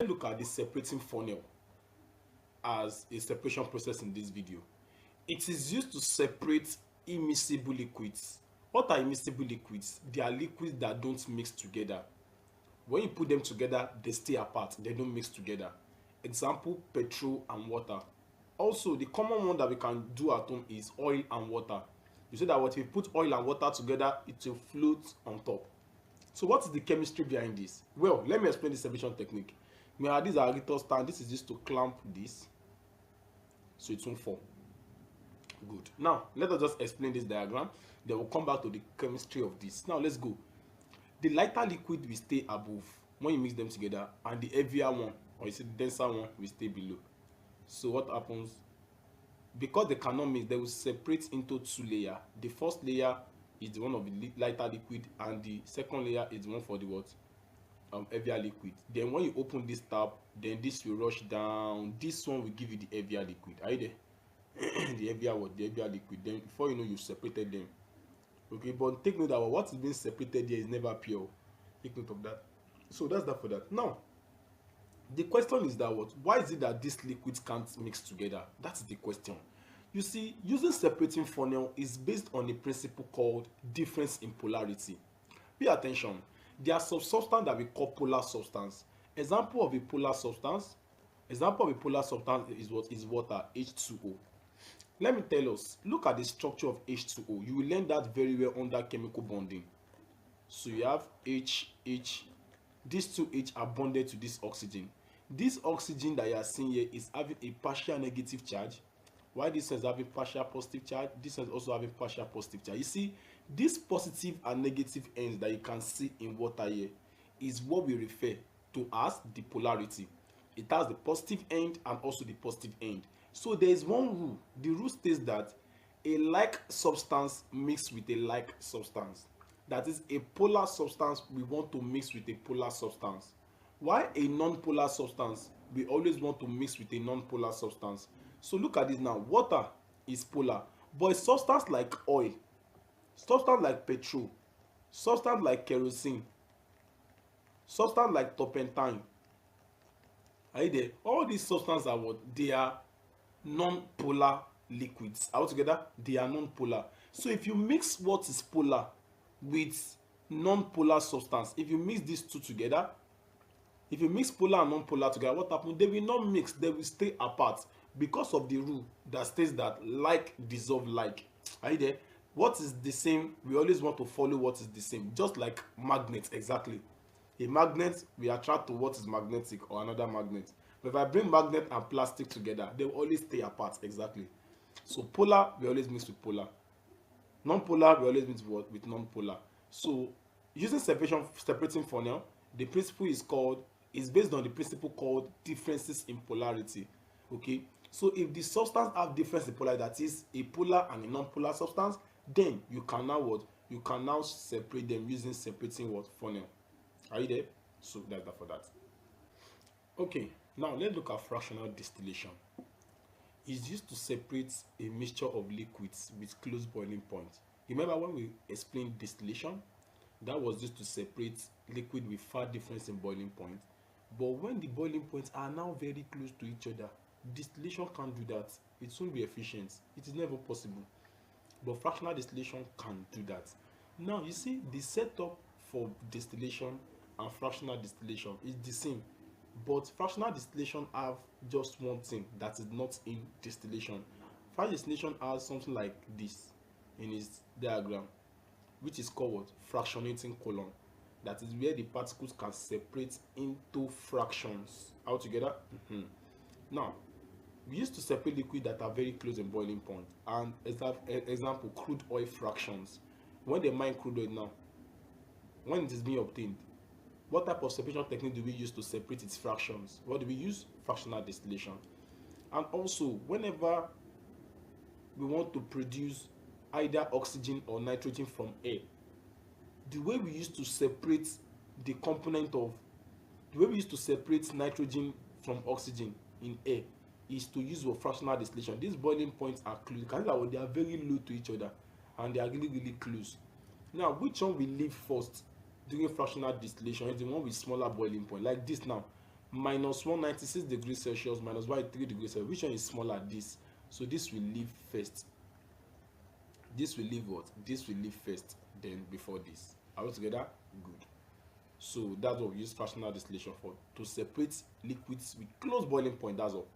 look at the separating funnel as a separation process in this video. It is used to separate immiscible liquids. What are immiscible liquids? They are liquids that don't mix together. When you put them together, they stay apart, they don't mix together. Example, petrol and water. Also, the common one that we can do at home is oil and water. You say that what if you put oil and water together, it will float on top. So what is the chemistry behind this? Well, let me explain the separation technique. We have this aerator stand. This is used to clamp this, so it won't fall. Good. Now let us just explain this diagram, then we'll come back to the chemistry of this. Now let's go. The lighter liquid will stay above when you mix them together, and the heavier one, or you see the denser one, will stay below. So what happens? Because they cannot mix, they will separate into two layers. The first layer is the one of the lighter liquid, and the second layer is the one for the what? Heavier liquid. Then when you open this tab, then this will rush down. This one will give you the heavier liquid. Are you there? The heavier what? The heavier liquid. Then before you know, you've separated them. Okay, but take note that what is being separated here is never pure. Take note of that. So that's that for that. Now, the question is that what? Why is it that these liquids can't mix together? That's the question. You see, using separating funnel is based on a principle called difference in polarity. Pay attention. There are some substance that we call polar substance. Example of a polar substance is what? Is water, H2O. Let me tell us, look at the structure of H2O. You will learn that very well under chemical bonding. So you have H. These two H are bonded to this oxygen. This oxygen that you are seeing here is having a partial negative charge, while this is having partial positive charge. This is also having partial positive charge. You see, these positive and negative ends that you can see in water here is what we refer to as the polarity. It has the positive end and also the positive end. So there is one rule. The rule states that a like substance mixed with a like substance. That is, a polar substance we want to mix with a polar substance. While a non-polar substance we always want to mix with a non-polar substance. So look at this now. Water is polar, but a substance like oil, substance like petrol, substance like kerosene, substance like turpentine, are you there? All these substances are what? They are non-polar liquids. Altogether, they are non-polar. So if you mix what is polar with non-polar substance, if you mix these two together, if you mix polar and non-polar together, what happens? They will not mix, they will stay apart because of the rule that states that like dissolve like. Are you there? What is the same, we always want to follow what is the same, just like magnets. Exactly. A magnet will attract to what is magnetic or another magnet. But if I bring magnet and plastic together, they will always stay apart. Exactly. So polar, we always mix with polar. Non-polar, we always mix with non-polar. So using separating funnel, the principle is based on the principle called differences in polarity. Okay. So if the substance have difference in polarity, that is a polar and a non-polar substance, then you can now what? You can now separate them using separating what? Funnel. Are you there? So that's that for that. Okay, now let's look at fractional distillation. It's used to separate a mixture of liquids with close boiling point. Remember when we explained distillation, that was used to separate liquid with far difference in boiling point. But when the boiling points are now very close to each other, distillation can't do that. It won't be efficient. It is never possible. But fractional distillation can do that. Now you see, the setup for distillation and fractional distillation is the same, but fractional distillation have just one thing that is not in distillation. Fractional distillation has something like this in its diagram, which is called what? Fractionating column. That is where the particles can separate into fractions altogether. Now, we used to separate liquid that are very close in boiling point, and example, crude oil fractions. When they mine crude oil now, when it is being obtained, what type of separation technique do we use to separate its fractions? What do we use? Fractional distillation. And also, whenever we want to produce either oxygen or nitrogen from air, the way we used to separate the component of, the way we used to separate nitrogen from oxygen in air is to use a fractional distillation. These boiling points are close. They are very low to each other and they are really, really close. Now, which one we leave first during fractional distillation is the one with smaller boiling point, like this now. minus 196 degrees Celsius minus 183 degrees Celsius. Which one is smaller? This. So this will leave first. This will leave what? This will leave first, then before this. Are we together? Good. So that's what we use fractional distillation for, to separate liquids with close boiling point. That's all.